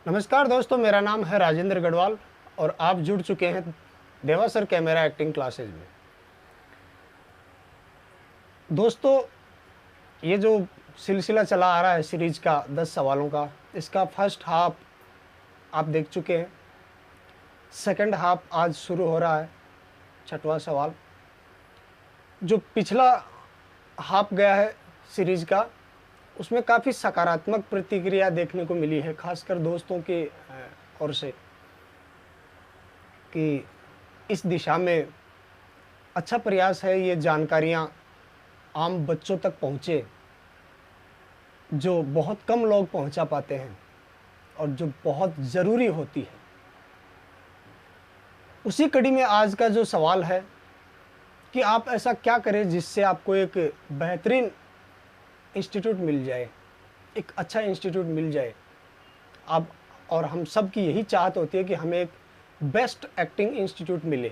नमस्कार दोस्तों, मेरा नाम है राजेंद्र गढ़वाल और आप जुड़ चुके हैं देवा सर कैमरा एक्टिंग क्लासेज में। दोस्तों, ये जो सिलसिला चला आ रहा है सीरीज का 10 सवालों का, इसका फर्स्ट हाफ आप देख चुके हैं। सेकंड हाफ आज शुरू हो रहा है, छठवां सवाल। जो पिछला हाफ गया है सीरीज का, उसमें काफ़ी सकारात्मक प्रतिक्रिया देखने को मिली है, खासकर दोस्तों के ओर से, कि इस दिशा में अच्छा प्रयास है, ये जानकारियाँ आम बच्चों तक पहुँचे जो बहुत कम लोग पहुँचा पाते हैं और जो बहुत ज़रूरी होती है। उसी कड़ी में आज का जो सवाल है कि आप ऐसा क्या करें जिससे आपको एक बेहतरीन इंस्टीट्यूट मिल जाए, एक अच्छा इंस्टीट्यूट मिल जाए। आप और हम सब की यही चाहत होती है कि हमें एक बेस्ट एक्टिंग इंस्टीट्यूट मिले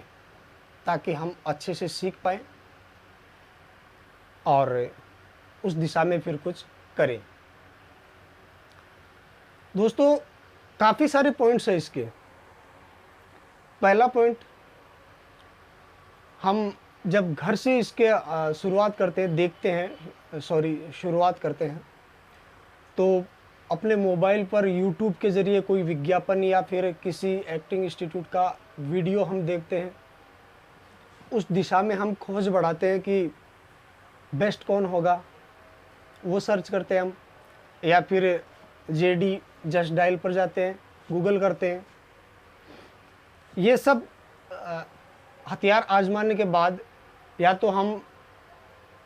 ताकि हम अच्छे से सीख पाएँ और उस दिशा में फिर कुछ करें। दोस्तों, काफ़ी सारे पॉइंट्स हैं इसके। पहला पॉइंट, हम जब घर से इसके शुरुआत करते हैं, शुरुआत करते हैं, तो अपने मोबाइल पर यूट्यूब के ज़रिए कोई विज्ञापन या फिर किसी एक्टिंग इंस्टीट्यूट का वीडियो हम देखते हैं। उस दिशा में हम खोज बढ़ाते हैं कि बेस्ट कौन होगा, वो सर्च करते हैं हम, या फिर जेडी जस्ट डायल पर जाते हैं, गूगल करते हैं। ये सब हथियार आजमाने के बाद या तो हम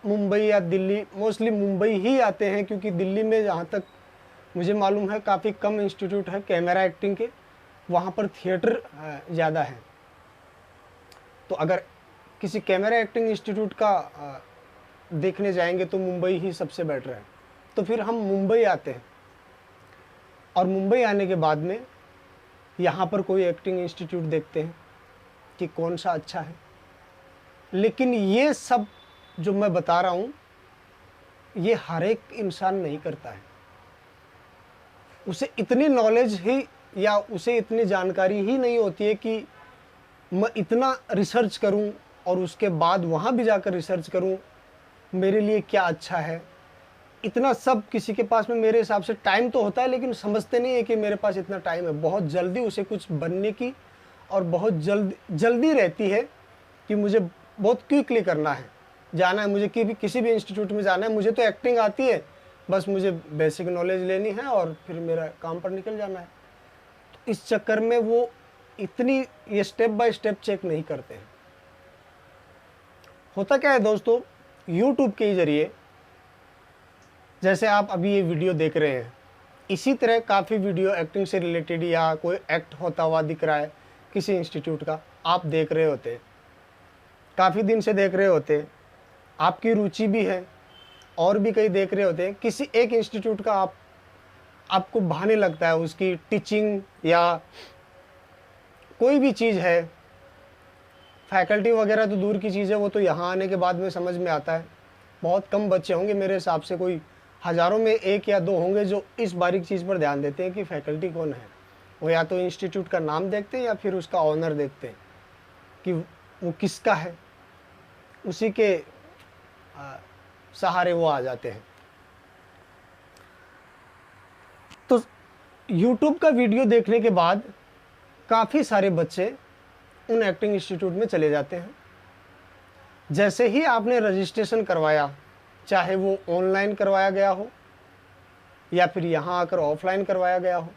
मुंबई या दिल्ली, मोस्टली मुंबई ही आते हैं, क्योंकि दिल्ली में जहाँ तक मुझे मालूम है काफ़ी कम इंस्टीट्यूट है कैमरा एक्टिंग के, वहाँ पर थिएटर ज़्यादा है। तो अगर किसी कैमरा एक्टिंग इंस्टीट्यूट का देखने जाएंगे तो मुंबई ही सबसे बेटर है। तो फिर हम मुंबई आते हैं और मुंबई आने के बाद में यहाँ पर कोई एक्टिंग इंस्टीट्यूट देखते हैं कि कौन सा अच्छा है। लेकिन ये सब जो मैं बता रहा हूँ, ये हर एक इंसान नहीं करता है। उसे इतनी नॉलेज ही या उसे इतनी जानकारी ही नहीं होती है कि मैं इतना रिसर्च करूँ और उसके बाद वहाँ भी जाकर रिसर्च करूँ मेरे लिए क्या अच्छा है। इतना सब किसी के पास में मेरे हिसाब से टाइम तो होता है, लेकिन समझते नहीं है कि मेरे पास इतना टाइम है। बहुत जल्दी उसे कुछ बनने की और बहुत जल्दी रहती है कि मुझे बहुत क्विकली करना है, जाना है मुझे, किसी भी इंस्टीट्यूट में जाना है। मुझे तो एक्टिंग आती है, बस मुझे बेसिक नॉलेज लेनी है और फिर मेरा काम पर निकल जाना है। तो इस चक्कर में वो इतनी ये स्टेप बाय स्टेप चेक नहीं करते हैं। होता क्या है दोस्तों, यूट्यूब के ज़रिए, जैसे आप अभी ये वीडियो देख रहे हैं, इसी तरह काफ़ी वीडियो एक्टिंग से रिलेटेड या कोई एक्ट होता हुआ दिख रहा है किसी इंस्टीट्यूट का, आप देख रहे होते हैं, काफ़ी दिन से देख रहे होते हैं, आपकी रुचि भी है, और भी कई देख रहे होते हैं। किसी एक इंस्टीट्यूट का आपको भाने लगता है, उसकी टीचिंग या कोई भी चीज़ है, फैकल्टी वगैरह तो दूर की चीज़ है, वो तो यहाँ आने के बाद में समझ में आता है। बहुत कम बच्चे होंगे मेरे हिसाब से, कोई हज़ारों में एक या दो होंगे जो इस बारीक चीज़ पर ध्यान देते हैं कि फैकल्टी कौन है। वो या तो इंस्टीट्यूट का नाम देखते हैं या फिर उसका ऑनर देखते हैं कि वो किसका है, उसी के सहारे वो आ जाते हैं। तो YouTube का वीडियो देखने के बाद काफ़ी सारे बच्चे उन एक्टिंग इंस्टीट्यूट में चले जाते हैं। जैसे ही आपने रजिस्ट्रेशन करवाया, चाहे वो ऑनलाइन करवाया गया हो या फिर यहाँ आकर ऑफलाइन करवाया गया हो,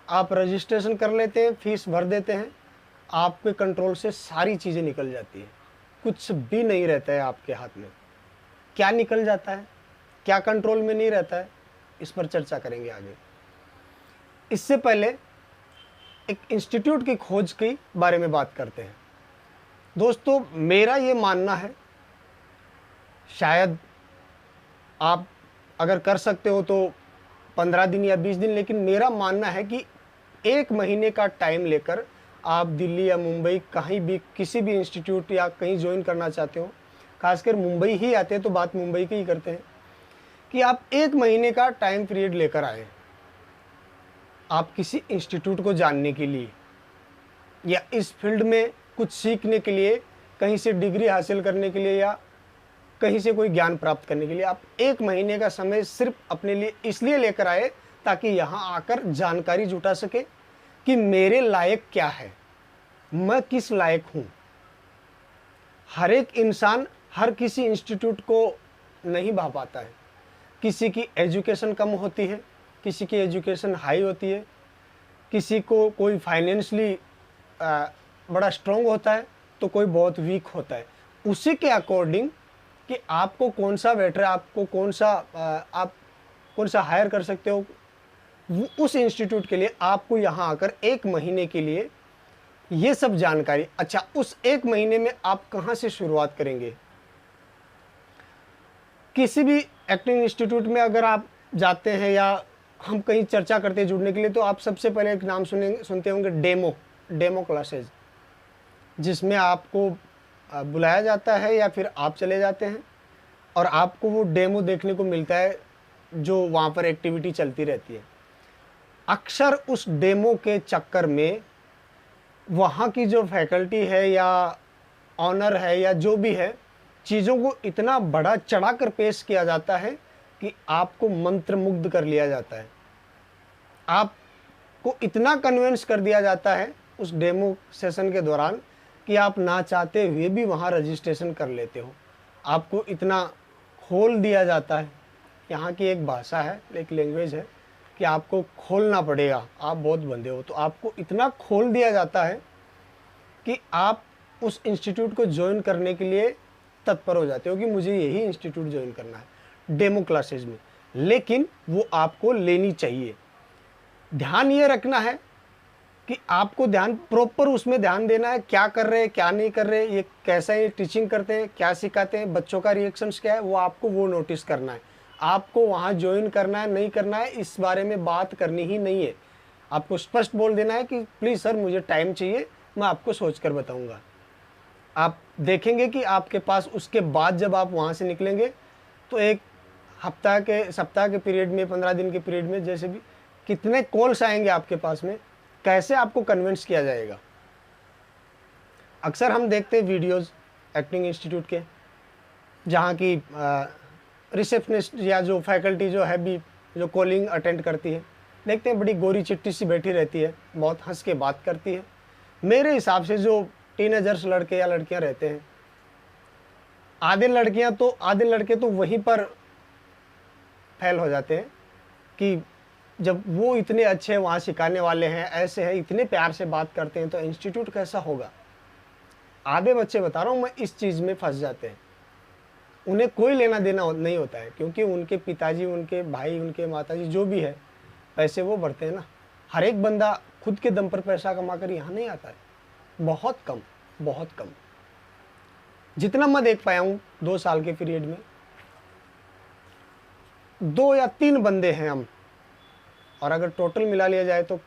आप रजिस्ट्रेशन कर लेते हैं, फीस भर देते हैं, आपके कंट्रोल से सारी चीज़ें निकल जाती हैं। कुछ भी नहीं रहता है आपके हाथ में। क्या निकल जाता है, क्या कंट्रोल में नहीं रहता है, इस पर चर्चा करेंगे आगे। इससे पहले एक इंस्टीट्यूट की खोज के बारे में बात करते हैं। दोस्तों, मेरा ये मानना है, शायद आप अगर कर सकते हो तो 15 दिन या 20 दिन, लेकिन मेरा मानना है कि 1 महीने का टाइम लेकर आप दिल्ली या मुंबई कहीं भी किसी भी इंस्टीट्यूट या कहीं ज्वाइन करना चाहते हो, खासकर मुंबई ही आते हैं तो बात मुंबई की ही करते हैं, कि आप 1 महीने का टाइम पीरियड लेकर आए। आप किसी इंस्टीट्यूट को जानने के लिए या इस फील्ड में कुछ सीखने के लिए, कहीं से डिग्री हासिल करने के लिए या कहीं से कोई ज्ञान प्राप्त करने के लिए आप 1 महीने का समय सिर्फ अपने लिए इसलिए लेकर आए ताकि यहाँ आकर जानकारी जुटा सके कि मेरे लायक क्या है, मैं किस लायक हूँ। हर एक इंसान हर किसी इंस्टीट्यूट को नहीं भा पाता है। किसी की एजुकेशन कम होती है, किसी की एजुकेशन हाई होती है, किसी को कोई फाइनेंशली बड़ा स्ट्रॉन्ग होता है तो कोई बहुत वीक होता है। उसी के अकॉर्डिंग कि आपको कौन सा बेटर है, आपको आप कौन सा हायर कर सकते हो, उस इंस्टीट्यूट के लिए आपको यहाँ आकर 1 महीने के लिए ये सब जानकारी। अच्छा, उस 1 महीने में आप कहाँ से शुरुआत करेंगे? किसी भी एक्टिंग इंस्टीट्यूट में अगर आप जाते हैं या हम कहीं चर्चा करते हैं जुड़ने के लिए, तो आप सबसे पहले एक नाम सुनते होंगे, डेमो क्लासेज, जिसमें आपको बुलाया जाता है या फिर आप चले जाते हैं और आपको वो डेमो देखने को मिलता है जो वहाँ पर एक्टिविटी चलती रहती है। अक्सर उस डेमो के चक्कर में वहाँ की जो फैकल्टी है या ऑनर है या जो भी है, चीज़ों को इतना बड़ा चढ़ाकर पेश किया जाता है कि आपको मंत्रमुग्ध कर लिया जाता है। आपको इतना कन्विंस कर दिया जाता है उस डेमो सेशन के दौरान कि आप ना चाहते हुए भी वहाँ रजिस्ट्रेशन कर लेते हो। आपको इतना खोल दिया जाता है, यहाँ की एक भाषा है, एक लैंग्वेज है कि आपको खोलना पड़ेगा, आप बहुत बंदे हो, तो आपको इतना खोल दिया जाता है कि आप उस इंस्टीट्यूट को ज्वाइन करने के लिए तत्पर हो जाते हो कि मुझे यही इंस्टीट्यूट ज्वाइन करना है डेमो क्लासेज में। लेकिन वो आपको लेनी चाहिए। ध्यान ये रखना है कि आपको प्रॉपर उसमें ध्यान देना है, क्या कर रहे हैं क्या नहीं कर रहे, ये कैसा ये टीचिंग करते हैं, क्या सिखाते हैं, बच्चों का रिएक्शंस क्या है, वो आपको वो नोटिस करना है। आपको वहाँ ज्वाइन करना है नहीं करना है इस बारे में बात करनी ही नहीं है। आपको स्पष्ट बोल देना है कि प्लीज़ सर मुझे टाइम चाहिए, मैं आपको सोच कर बताऊँगा। आप देखेंगे कि आपके पास उसके बाद जब आप वहाँ से निकलेंगे तो एक सप्ताह के पीरियड में, 15 दिन के पीरियड में, जैसे भी कितने कॉल्स आएंगे आपके पास में, कैसे आपको कन्विंस किया जाएगा। अक्सर हम देखते हैं वीडियोस एक्टिंग इंस्टीट्यूट के, जहाँ की रिसेप्शनिस्ट या जो फैकल्टी जो है भी जो कॉलिंग अटेंड करती है, देखते हैं बड़ी गोरी चिट्टी सी बैठी रहती है, बहुत हंस के बात करती है। मेरे हिसाब से जो टीनेजर्स लड़के या लड़कियां रहते हैं, आधे लड़के तो वहीं पर फेल हो जाते हैं कि जब वो इतने अच्छे वहाँ सिखाने वाले हैं, ऐसे हैं, इतने प्यार से बात करते हैं, तो इंस्टीट्यूट कैसा होगा। आधे बच्चे बता रहा हूँ मैं इस चीज़ में फंस जाते हैं। उन्हें कोई लेना देना नहीं होता है, क्योंकि उनके पिताजी, उनके भाई, उनके माताजी जो भी है, पैसे वो भरते हैं ना। हर एक बंदा खुद के दम पर पैसा कमा कर यहाँ नहीं आता है, बहुत कम, बहुत कम। जितना मैं देख पाया हूँ 2 साल के पीरियड में, 2 या 3 बंदे हैं हम, और अगर टोटल मिला लिया जाए तो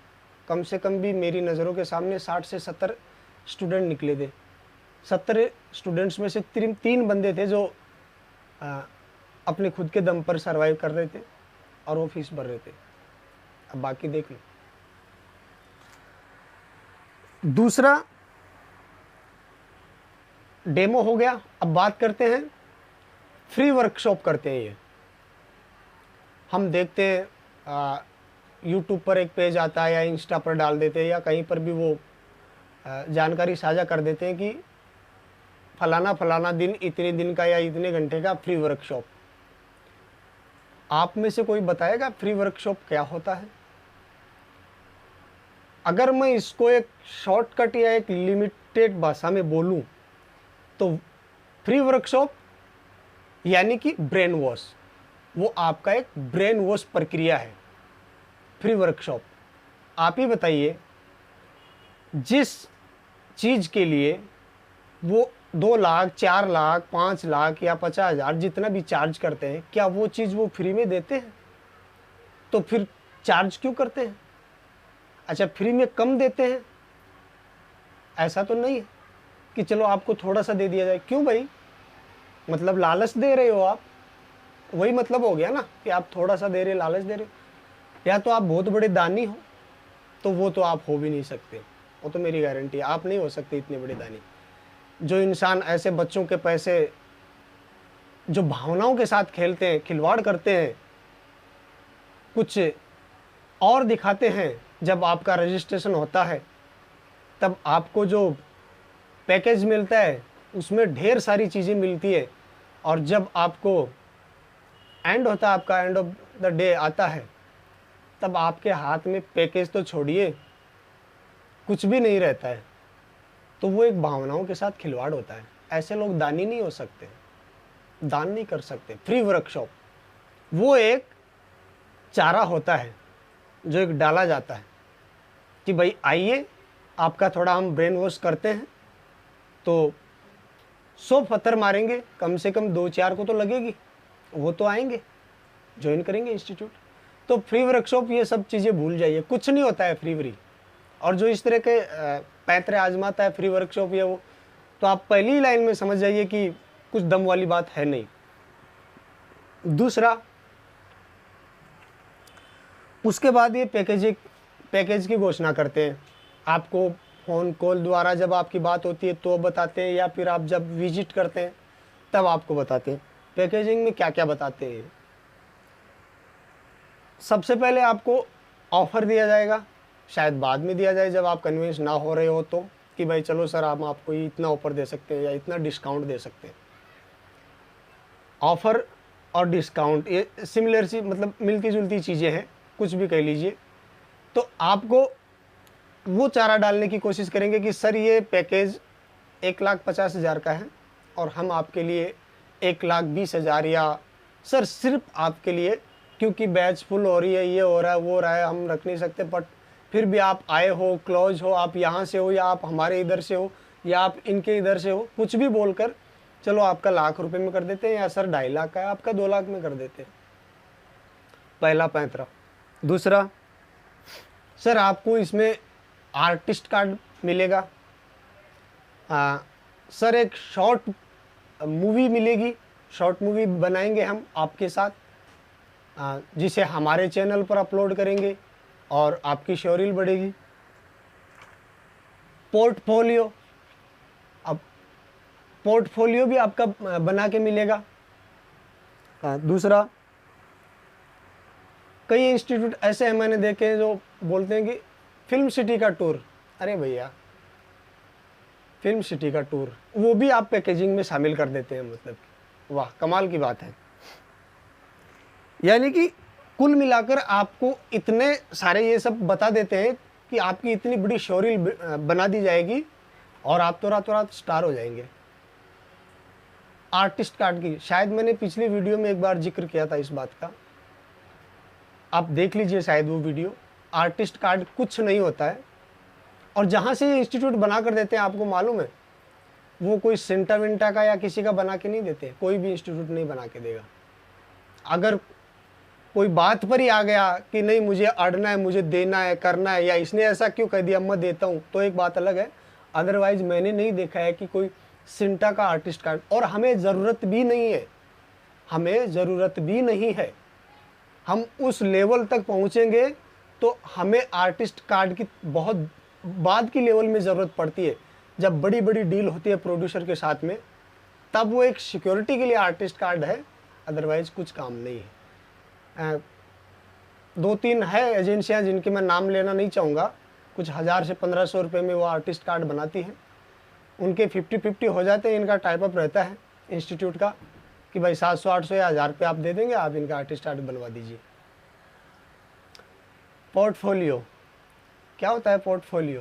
कम से कम भी मेरी नज़रों के सामने 60 से 70 स्टूडेंट निकले थे। 70 स्टूडेंट्स में से 3 बंदे थे जो अपने खुद के दम पर सरवाइव कर रहे थे और वो फीस भर रहे थे। अब बाकी देख लो। दूसरा डेमो हो गया। अब बात करते हैं फ्री वर्कशॉप करते हैं ये। हम देखते हैं यूट्यूब पर एक पेज आता है या इंस्टा पर डाल देते हैं या कहीं पर भी वो जानकारी साझा कर देते हैं कि फलाना दिन, इतने दिन का या इतने घंटे का फ्री वर्कशॉप। आप में से कोई बताएगा फ्री वर्कशॉप क्या होता है? अगर मैं इसको एक शॉर्टकट या एक लिमिटेड भाषा में बोलूं तो फ्री वर्कशॉप यानी कि ब्रेन वॉश, वो आपका एक ब्रेन वॉश प्रक्रिया है फ्री वर्कशॉप। आप ही बताइए, जिस चीज़ के लिए वो 2 लाख, 4 लाख, 5 लाख या 50,000 जितना भी चार्ज करते हैं, क्या वो चीज़ वो फ्री में देते हैं? तो फिर चार्ज क्यों करते हैं? अच्छा, फ्री में कम देते हैं? ऐसा तो नहीं है कि चलो आपको थोड़ा सा दे दिया जाए। क्यों भाई? मतलब लालच दे रहे हो आप, वही मतलब हो गया ना कि आप थोड़ा सा दे रहे, लालच दे रहे हो। या तो आप बहुत बड़े दानी हो तो वो तो आप हो भी नहीं सकते, वो तो मेरी गारंटी है, आप नहीं हो सकते इतने बड़े दानी। जो इंसान ऐसे बच्चों के पैसे, जो भावनाओं के साथ खेलते हैं, खिलवाड़ करते हैं, कुछ और दिखाते हैं, जब आपका रजिस्ट्रेशन होता है तब आपको जो पैकेज मिलता है उसमें ढेर सारी चीज़ें मिलती है, और जब आपको एंड होता है, आपका एंड ऑफ द डे आता है, तब आपके हाथ में पैकेज तो छोड़िए कुछ भी नहीं रहता है। तो वो एक भावनाओं के साथ खिलवाड़ होता है। ऐसे लोग दानी नहीं हो सकते, दान नहीं कर सकते। फ्री वर्कशॉप वो एक चारा होता है जो एक डाला जाता है कि भाई आइए, आपका थोड़ा हम ब्रेन वॉश करते हैं, तो 100 पत्थर मारेंगे, कम से कम 2-4 को तो लगेगी, वो तो आएंगे, ज्वाइन करेंगे इंस्टीट्यूट। तो फ्री वर्कशॉप ये सब चीज़ें भूल जाइए, कुछ नहीं होता है फ्री। और जो इस तरह के पैंतरे आजमाता है फ्री वर्कशॉप या वो, तो आप पहली ही लाइन में समझ जाइए कि कुछ दम वाली बात है नहीं। दूसरा, उसके बाद ये पैकेज की घोषणा करते हैं। आपको फ़ोन कॉल द्वारा जब आपकी बात होती है तो बताते हैं, या फिर आप जब विजिट करते हैं तब आपको बताते हैं। पैकेजिंग में क्या क्या बताते हैं? सबसे पहले आपको ऑफ़र दिया जाएगा, शायद बाद में दिया जाए जब आप कन्विंस ना हो रहे हो, तो कि भाई चलो सर हम आपको इतना ऑफ़र दे सकते हैं या इतना डिस्काउंट दे सकते हैं। ऑफ़र और डिस्काउंट ये सिमिलर सी, मतलब मिलती जुलती चीज़ें हैं, कुछ भी कह लीजिए। तो आपको वो चारा डालने की कोशिश करेंगे कि सर ये पैकेज 1,50,000 का है और हम आपके लिए 1,20,000, या सर सिर्फ आपके लिए, क्योंकि बैच फुल हो रही है, ये हो रहा है, वो हो रहा है, हम रख नहीं सकते, बट फिर भी आप आए हो, क्लोज हो, आप यहाँ से हो या आप हमारे इधर से हो या आप इनके इधर से हो, कुछ भी बोलकर चलो आपका 1,00,000 रुपये में कर देते हैं, या सर 2.5 लाख का है आपका 2 लाख में कर देते हैं। पहला पैंतरा। दूसरा, सर आपको इसमें आर्टिस्ट कार्ड मिलेगा, सर एक शॉर्ट मूवी मिलेगी, शॉर्ट मूवी बनाएंगे हम आपके साथ, जिसे हमारे चैनल पर अपलोड करेंगे और आपकी शोरील बढ़ेगी। पोर्टफोलियो, अब पोर्टफोलियो भी आपका बना के मिलेगा। दूसरा, कई इंस्टीट्यूट ऐसे हैं मैंने देखे हैं जो बोलते हैं कि फिल्म सिटी का टूर। अरे भैया, फिल्म सिटी का टूर वो भी आप पैकेजिंग में शामिल कर देते हैं, मतलब वाह कमाल की बात है। यानी कि कुल मिलाकर आपको इतने सारे ये सब बता देते हैं कि आपकी इतनी बड़ी शोरील बना दी जाएगी और आप तो रातों रात स्टार हो जाएंगे। आर्टिस्ट कार्ड की शायद मैंने पिछली वीडियो में एक बार जिक्र किया था इस बात का, आप देख लीजिए शायद वो वीडियो। आर्टिस्ट कार्ड कुछ नहीं होता है, और जहाँ से ये इंस्टीट्यूट बना कर देते हैं आपको मालूम है, वो कोई सिंटा विंटा का या किसी का बना के नहीं देते, कोई भी इंस्टीट्यूट नहीं बना के देगा। अगर कोई बात पर ही आ गया कि नहीं मुझे अड़ना है, मुझे देना है, करना है, या इसने ऐसा क्यों कह दिया मैं देता हूँ, तो एक बात अलग है। अदरवाइज मैंने नहीं देखा है कि कोई सिंटा का आर्टिस्ट कार्ड, और हमें ज़रूरत भी नहीं है, हमें ज़रूरत भी नहीं है। हम उस लेवल तक पहुँचेंगे तो हमें आर्टिस्ट कार्ड की बहुत बाद की लेवल में ज़रूरत पड़ती है, जब बड़ी बड़ी डील होती है प्रोड्यूसर के साथ में, तब वो एक सिक्योरिटी के लिए आर्टिस्ट कार्ड है, अदरवाइज कुछ काम नहीं है। 2-3 है एजेंसियां जिनके मैं नाम लेना नहीं चाहूँगा, कुछ 1000 से 1500 रुपये में वो आर्टिस्ट कार्ड बनाती हैं। उनके 50-50 हो जाते हैं, इनका टाइप अप रहता है इंस्टीट्यूट का कि भाई 700-800 या 1000 रुपये आप दे देंगे, आप इनका आर्टिस्ट कार्ड बनवा दीजिए। पोर्टफोलियो क्या होता है? पोर्टफोलियो,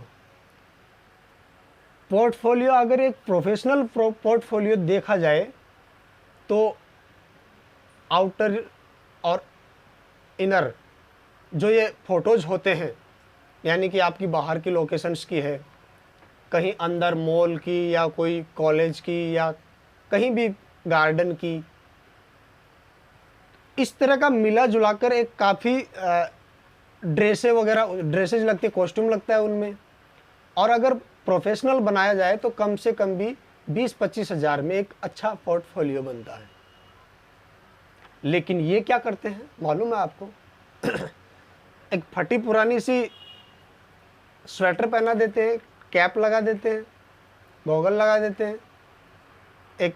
पोर्टफोलियो अगर एक प्रोफेशनल पोर्टफोलियो देखा जाए तो आउटर और इनर जो ये फ़ोटोज़ होते हैं, यानी कि आपकी बाहर की लोकेशंस की है, कहीं अंदर मॉल की या कोई कॉलेज की या कहीं भी गार्डन की, इस तरह का मिला जुलाकर एक काफ़ी ड्रेसेज लगती है, कॉस्ट्यूम लगता है उनमें। और अगर प्रोफेशनल बनाया जाए तो कम से कम भी 20-25 हज़ार में एक अच्छा पोर्टफोलियो बनता है। लेकिन ये क्या करते हैं मालूम है आपको? एक फटी पुरानी सी स्वेटर पहना देते हैं, कैप लगा देते हैं, गॉगल लगा देते हैं, एक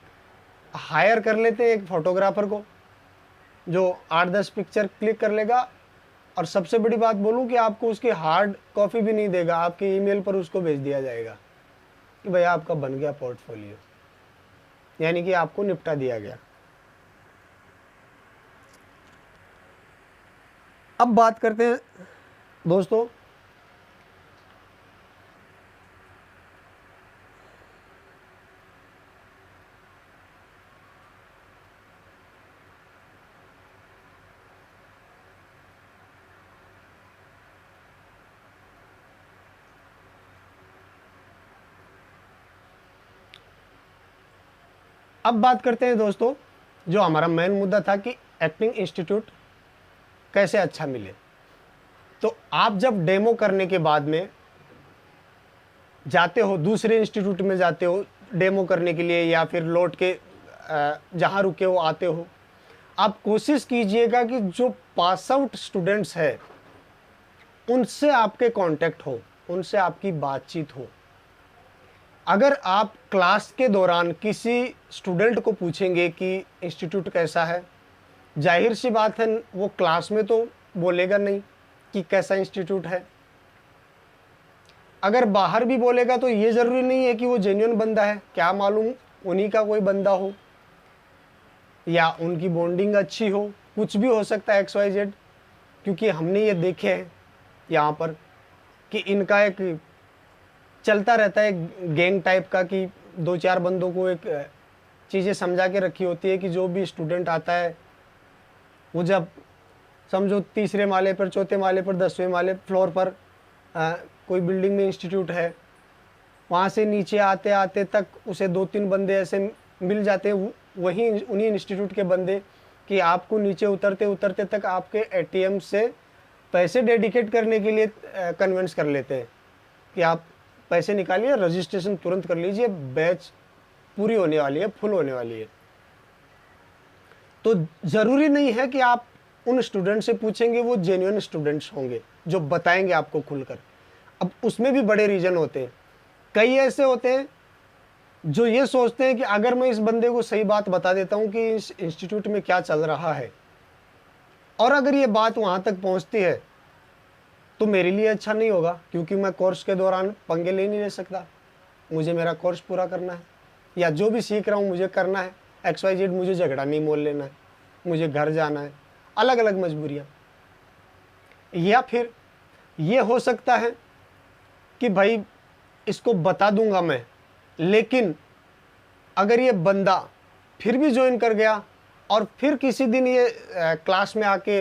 हायर कर लेते हैं एक फोटोग्राफर को जो 8-10 पिक्चर क्लिक कर लेगा, और सबसे बड़ी बात बोलूं कि आपको उसकी हार्ड कॉपी भी नहीं देगा, आपके ईमेल पर उसको भेज दिया जाएगा कि भैया आपका बन गया पोर्टफोलियो, यानी कि आपको निपटा दिया गया। अब बात करते हैं दोस्तों जो हमारा मेन मुद्दा था कि एक्टिंग इंस्टीट्यूट कैसे अच्छा मिले। तो आप जब डेमो करने के बाद में जाते हो, दूसरे इंस्टीट्यूट में जाते हो डेमो करने के लिए, या फिर लौट के जहाँ रुके हो आते हो, आप कोशिश कीजिएगा कि जो पास आउट स्टूडेंट्स हैं उनसे आपके कांटेक्ट हो, उनसे आपकी बातचीत हो। अगर आप क्लास के दौरान किसी स्टूडेंट को पूछेंगे कि इंस्टीट्यूट कैसा है, जाहिर सी बात है वो क्लास में तो बोलेगा नहीं कि कैसा इंस्टीट्यूट है। अगर बाहर भी बोलेगा तो ये ज़रूरी नहीं है कि वो जेन्युइन बंदा है, क्या मालूम उन्हीं का कोई बंदा हो या उनकी बॉन्डिंग अच्छी हो, कुछ भी हो सकता है XYZ। क्योंकि हमने ये देखे हैं यहाँ पर कि इनका एक चलता रहता है गैंग टाइप का, कि 2-4 बंदों को एक चीज़ें समझा के रखी होती है कि जो भी स्टूडेंट आता है वो जब समझो 3रे माले पर, 4थे माले पर, 10वें माले फ्लोर पर कोई बिल्डिंग में इंस्टीट्यूट है, वहाँ से नीचे आते आते तक उसे 2-3 बंदे ऐसे मिल जाते हैं, वहीं उन्हीं इंस्टीट्यूट के बंदे, कि आपको नीचे उतरते उतरते तक आपके ATM से पैसे डेडिकेट करने के लिए कन्विंस कर लेते हैं कि आप पैसे निकालिए, रजिस्ट्रेशन तुरंत कर लीजिए, बैच पूरी होने वाली है, फुल होने वाली है। तो ज़रूरी नहीं है कि आप उन स्टूडेंट से पूछेंगे वो जेन्युइन स्टूडेंट्स होंगे जो बताएंगे आपको खुलकर। अब उसमें भी बड़े रीज़न होते हैं। कई ऐसे होते हैं जो ये सोचते हैं कि अगर मैं इस बंदे को सही बात बता देता हूँ कि इस इंस्टीट्यूट में क्या चल रहा है, और अगर ये बात वहाँ तक पहुँचती है तो मेरे लिए अच्छा नहीं होगा, क्योंकि मैं कोर्स के दौरान पंगे ले नहीं ले सकता, मुझे मेरा कोर्स पूरा करना है, या जो भी सीख रहा हूँ मुझे करना है, XYZ, मुझे झगड़ा नहीं मोल लेना है, मुझे घर जाना है, अलग अलग मजबूरियाँ। या फिर ये हो सकता है कि भाई इसको बता दूंगा मैं, लेकिन अगर ये बंदा फिर भी ज्वाइन कर गया और फिर किसी दिन ये क्लास में आके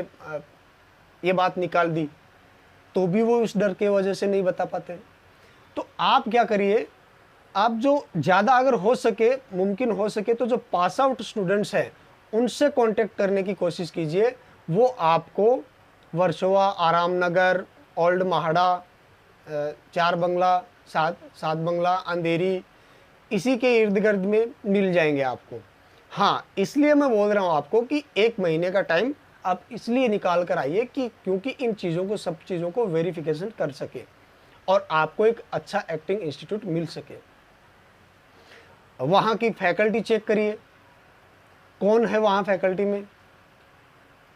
ये बात निकाल दी, तो भी वो उस डर के वजह से नहीं बता पाते। तो आप क्या करिए, आप जो ज़्यादा अगर हो सके, मुमकिन हो सके तो जो पास आउट स्टूडेंट्स हैं उनसे कांटेक्ट करने की कोशिश कीजिए। वो आपको वर्सोवा, आराम नगर, ओल्ड महाड़ा, 4 बंगला, 7 बंगला, अंधेरी, इसी के इर्द गिर्द में मिल जाएंगे आपको। हाँ, इसलिए मैं बोल रहा हूँ आपको कि 1 महीने का टाइम आप इसलिए निकाल कर आइए कि क्योंकि इन चीज़ों को, सब चीज़ों को वेरिफिकेशन कर सके और आपको एक अच्छा एक्टिंग इंस्टीट्यूट मिल सके। वहाँ की फैकल्टी चेक करिए, कौन है वहाँ फैकल्टी में,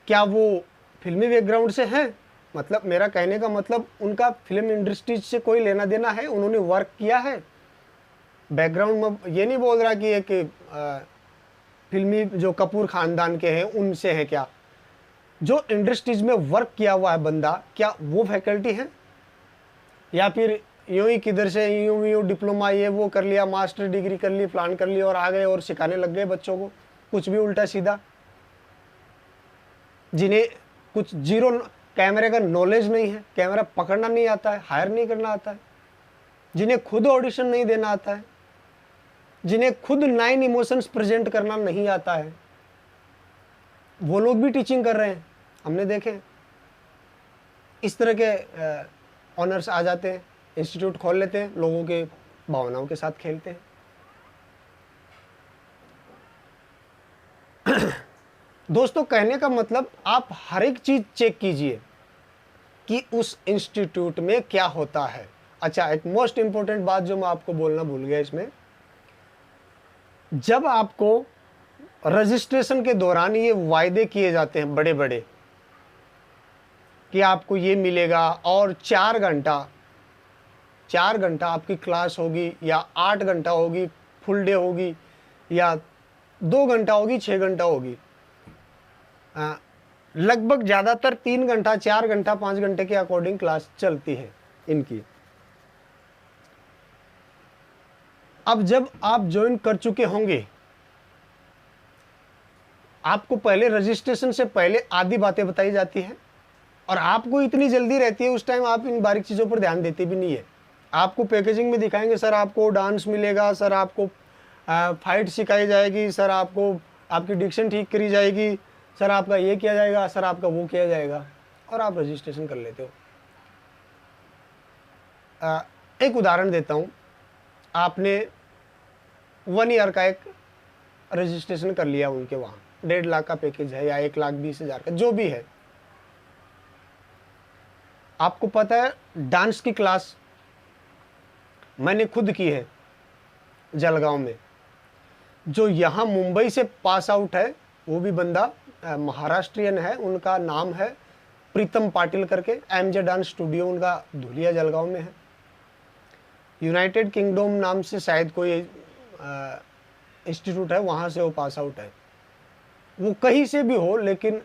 क्या वो फिल्मी बैकग्राउंड से हैं, मतलब मेरा कहने का मतलब उनका फिल्म इंडस्ट्री से कोई लेना देना है, उन्होंने वर्क किया है बैकग्राउंड में। ये नहीं बोल रहा कि एक फिल्मी जो कपूर ख़ानदान के हैं उनसे है, क्या जो इंडस्ट्रीज में वर्क किया हुआ है बंदा, क्या वो फैकल्टी है, या फिर यूँ ही किधर से यूँ डिप्लोमा ये वो कर लिया, मास्टर डिग्री कर ली, प्लान कर लिया और आ गए और सिखाने लग गए बच्चों को कुछ भी उल्टा सीधा, जिन्हें कुछ जीरो कैमरे का नॉलेज नहीं है, कैमरा पकड़ना नहीं आता है, हायर नहीं करना आता है, जिन्हें खुद ऑडिशन नहीं देना आता है, जिन्हें खुद 9 इमोशंस प्रेजेंट करना नहीं आता है, वो लोग भी टीचिंग कर रहे हैं, हमने देखे। इस तरह के ऑनर्स आ जाते हैं, इंस्टीट्यूट खोल लेते हैं, लोगों के भावनाओं के साथ खेलते हैं। दोस्तों, कहने का मतलब आप हर एक चीज़ चेक कीजिए कि उस इंस्टीट्यूट में क्या होता है, अच्छा, एक मोस्ट इंपॉर्टेंट बात जो मैं आपको बोलना भूल गया इसमें, जब आपको रजिस्ट्रेशन के दौरान ये वायदे किए जाते हैं बड़े बड़े कि आपको ये मिलेगा और 4 घंटा आपकी क्लास होगी या 8 घंटा होगी, फुल डे होगी या 2 घंटा होगी, 6 घंटा होगी, लगभग ज़्यादातर 3 घंटा, 4 घंटा, 5 घंटे के अकॉर्डिंग क्लास चलती है इनकी। अब जब आप ज्वाइन कर चुके होंगे, आपको पहले रजिस्ट्रेशन से पहले आधी बातें बताई जाती हैं और आपको इतनी जल्दी रहती है, उस टाइम आप इन बारीक चीज़ों पर ध्यान देते भी नहीं है। आपको पैकेजिंग में दिखाएंगे, सर आपको डांस मिलेगा, सर आपको फाइट सिखाई जाएगी, सर आपको आपकी डिक्शन ठीक करी जाएगी, सर आपका ये किया जाएगा, सर आपका वो किया जाएगा, और आप रजिस्ट्रेशन कर लेते हो। एक उदाहरण देता हूँ, आपने 1 ईयर का एक रजिस्ट्रेशन कर लिया उनके वहाँ, 1.5 लाख का पैकेज है या 1,20,000 का, जो भी है। आपको पता है डांस की क्लास मैंने खुद की है जलगांव में। जो यहाँ मुंबई से पास आउट है वो भी बंदा महाराष्ट्रियन है, उनका नाम है प्रीतम पाटिल करके, एमजे डांस स्टूडियो उनका धुलिया जलगांव में है। यूनाइटेड किंगडम नाम से शायद कोई इंस्टीट्यूट है, वहाँ से वो पास आउट है। वो कहीं से भी हो, लेकिन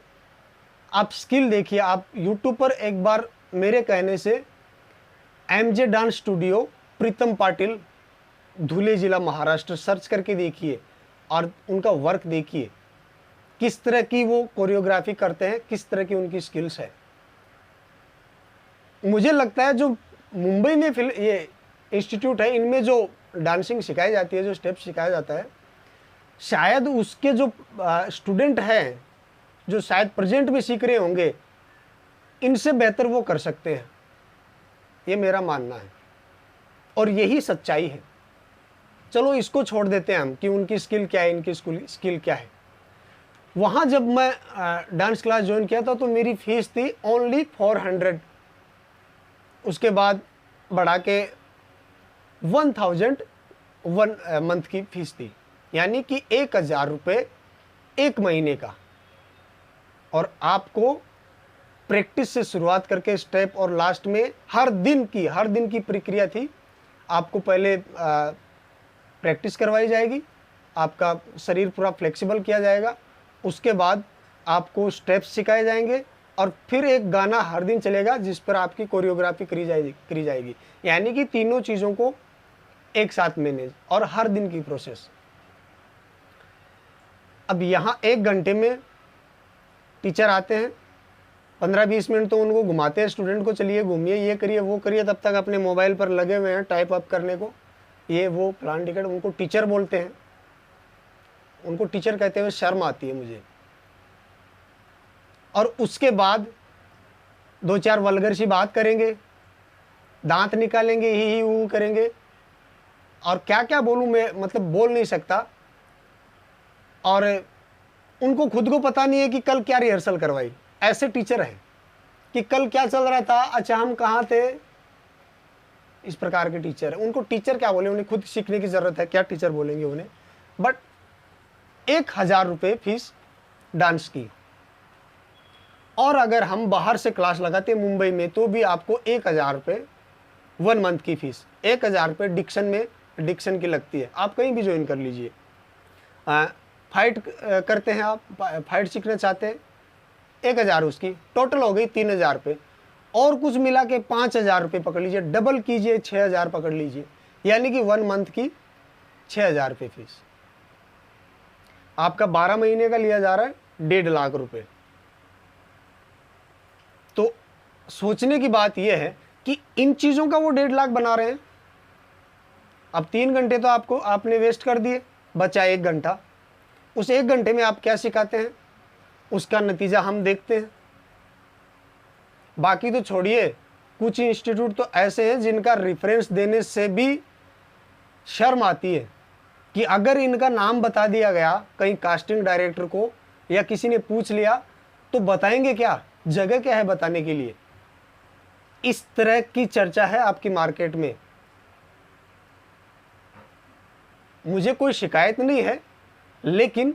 आप स्किल देखिए, आप यूट्यूब पर एक बार मेरे कहने से एमजे डांस स्टूडियो प्रीतम पाटिल धुले जिला महाराष्ट्र सर्च करके देखिए और उनका वर्क देखिए, किस तरह की वो कोरियोग्राफी करते हैं, किस तरह की उनकी स्किल्स है। मुझे लगता है जो मुंबई में ये इंस्टीट्यूट है, इनमें जो डांसिंग सिखाई जाती है, जो स्टेप्स सिखाया जाता है, शायद उसके जो स्टूडेंट हैं, जो शायद प्रेजेंट में सीख रहे होंगे, इनसे बेहतर वो कर सकते हैं, ये मेरा मानना है और यही सच्चाई है। चलो इसको छोड़ देते हैं हम कि उनकी स्किल क्या है, इनकी स्किल क्या है। वहाँ जब मैं डांस क्लास ज्वाइन किया था तो मेरी फीस थी ओनली 400, उसके बाद बढ़ा के 1000 1 मंथ की फीस थी, यानी कि 1000 रुपये 1 महीने का। और आपको प्रैक्टिस से शुरुआत करके स्टेप और लास्ट में हर दिन की प्रक्रिया थी। आपको पहले प्रैक्टिस करवाई जाएगी, आपका शरीर पूरा फ्लेक्सिबल किया जाएगा, उसके बाद आपको स्टेप्स सिखाए जाएंगे और फिर एक गाना हर दिन चलेगा जिस पर आपकी कोरियोग्राफी करी जाएगी। यानी कि तीनों चीज़ों को एक साथ मैनेज, और हर दिन की प्रोसेस। अब यहाँ 1 घंटे में टीचर आते हैं, 15-20 मिनट तो उनको घुमाते हैं स्टूडेंट को, चलिए घूमिए, ये करिए, वो करिए, तब तक अपने मोबाइल पर लगे हुए हैं टाइप अप करने को, ये वो प्लान टिकट। उनको टीचर बोलते हैं, उनको टीचर कहते हुए शर्म आती है मुझे। और उसके बाद 2-4 वल्गर सी बात करेंगे, दांत निकालेंगे, ही वो करेंगे, और क्या क्या बोलूँ मैं, मतलब बोल नहीं सकता। और उनको खुद को पता नहीं है कि कल क्या रिहर्सल करवाई। ऐसे टीचर हैं कि कल क्या चल रहा था, अच्छा हम कहाँ थे, इस प्रकार के टीचर हैं। उनको टीचर क्या बोले, उन्हें खुद सीखने की ज़रूरत है, क्या टीचर बोलेंगे उन्हें। बट 1000 रुपये फीस डांस की, और अगर हम बाहर से क्लास लगाते मुंबई में तो भी आपको 1000 रुपये 1 मंथ की फीस, 1000 रुपये डिक्शन की लगती है। आप कहीं भी ज्वाइन कर लीजिए। फाइट करते हैं आप, फाइट सीखना चाहते हैं, 1000 उसकी टोटल हो गई 3000 रुपये, और कुछ मिला के 5000 रुपये पकड़ लीजिए, डबल कीजिए 6000 पकड़ लीजिए, यानी कि 1 मंथ की 6000 रुपये फीस। आपका 12 महीने का लिया जा रहा है 1.5 लाख रुपये। तो सोचने की बात यह है कि इन चीज़ों का वो 1.5 लाख बना रहे हैं। अब 3 घंटे तो आपने वेस्ट कर दिए, बचा 1 घंटा। उस 1 घंटे में आप क्या सिखाते हैं, उसका नतीजा हम देखते हैं। बाकी तो छोड़िए, कुछ इंस्टीट्यूट तो ऐसे हैं जिनका रेफरेंस देने से भी शर्म आती है कि अगर इनका नाम बता दिया गया कहीं कास्टिंग डायरेक्टर को या किसी ने पूछ लिया तो बताएंगे क्या, जगह क्या है बताने के लिए। इस तरह की चर्चा है आपकी मार्केट में। मुझे कोई शिकायत नहीं है, लेकिन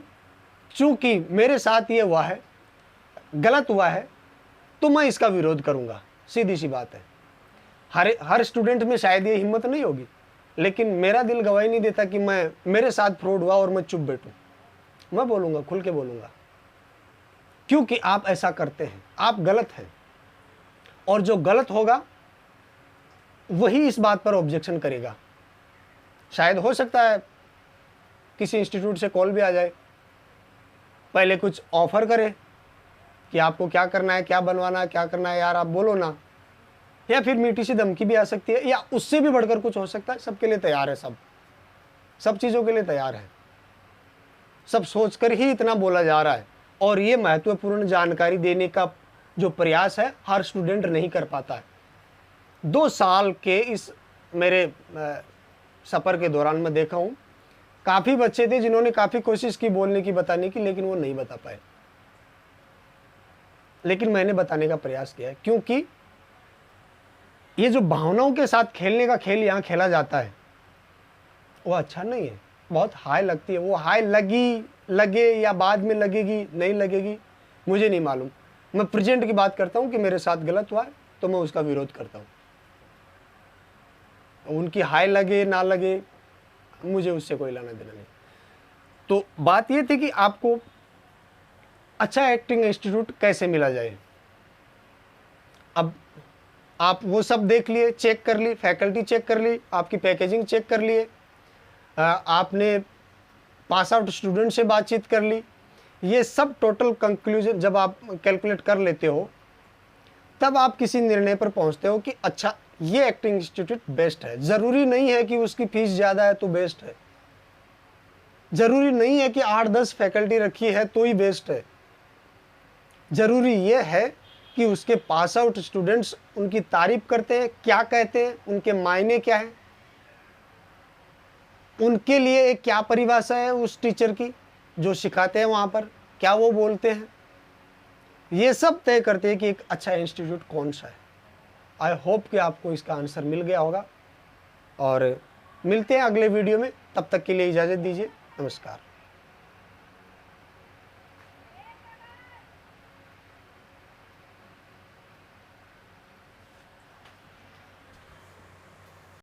चूंकि मेरे साथ ये हुआ है, गलत हुआ है, तो मैं इसका विरोध करूंगा। सीधी सी बात है। हर स्टूडेंट में शायद ये हिम्मत नहीं होगी, लेकिन मेरा दिल गवाही नहीं देता कि मेरे साथ फ्रॉड हुआ और मैं चुप बैठूं। मैं बोलूंगा, खुल के बोलूंगा, क्योंकि आप ऐसा करते हैं, आप गलत हैं। और जो गलत होगा वही इस बात पर ऑब्जेक्शन करेगा। शायद हो सकता है किसी इंस्टीट्यूट से कॉल भी आ जाए, पहले कुछ ऑफर करे कि आपको क्या करना है, क्या बनवाना है, क्या करना है, यार आप बोलो ना। या फिर मीठी सी धमकी भी आ सकती है, या उससे भी बढ़कर कुछ हो सकता है। सबके लिए तैयार है, सब चीज़ों के लिए तैयार है। सब सोचकर ही इतना बोला जा रहा है। और ये महत्वपूर्ण जानकारी देने का जो प्रयास है, हर स्टूडेंट नहीं कर पाता है। 2 साल के इस मेरे सफ़र के दौरान मैं देखा हूँ, काफ़ी बच्चे थे जिन्होंने काफ़ी कोशिश की बोलने की, बताने की, लेकिन वो नहीं बता पाए। लेकिन मैंने बताने का प्रयास किया है, क्योंकि ये जो भावनाओं के साथ खेलने का खेल यहाँ खेला जाता है, वो अच्छा नहीं है। बहुत हाई लगती है। वो हाई लगे या बाद में लगेगी, नहीं लगेगी, मुझे नहीं मालूम। मैं प्रेजेंट की बात करता हूँ कि मेरे साथ गलत हुआ है, तो मैं उसका विरोध करता हूँ। उनकी हाई लगे ना लगे, मुझे उससे कोई लेना देना नहीं। तो बात ये थी कि आपको अच्छा एक्टिंग इंस्टीट्यूट कैसे मिला जाए। अब आप वो सब देख लिए, चेक कर ली, फैकल्टी चेक कर ली, आपकी पैकेजिंग चेक कर लिए, आपने पास आउट स्टूडेंट से बातचीत कर ली। ये सब टोटल कंक्लूजन जब आप कैलकुलेट कर लेते हो, तब आप किसी निर्णय पर पहुंचते हो कि अच्छा, ये एक्टिंग इंस्टीट्यूट बेस्ट है। ज़रूरी नहीं है कि उसकी फीस ज़्यादा है तो बेस्ट है। ज़रूरी नहीं है कि 8-10 फैकल्टी रखी है तो ही बेस्ट है। ज़रूरी ये है कि उसके पास आउट स्टूडेंट्स उनकी तारीफ करते हैं, क्या कहते हैं, उनके मायने क्या हैं, उनके लिए एक क्या परिभाषा है उस टीचर की जो सिखाते हैं वहाँ पर, क्या वो बोलते हैं। ये सब तय करते हैं कि एक अच्छा इंस्टीट्यूट कौन सा है। आई होप कि आपको इसका आंसर मिल गया होगा, और मिलते हैं अगले वीडियो में। तब तक के लिए इजाज़त दीजिए। नमस्कार।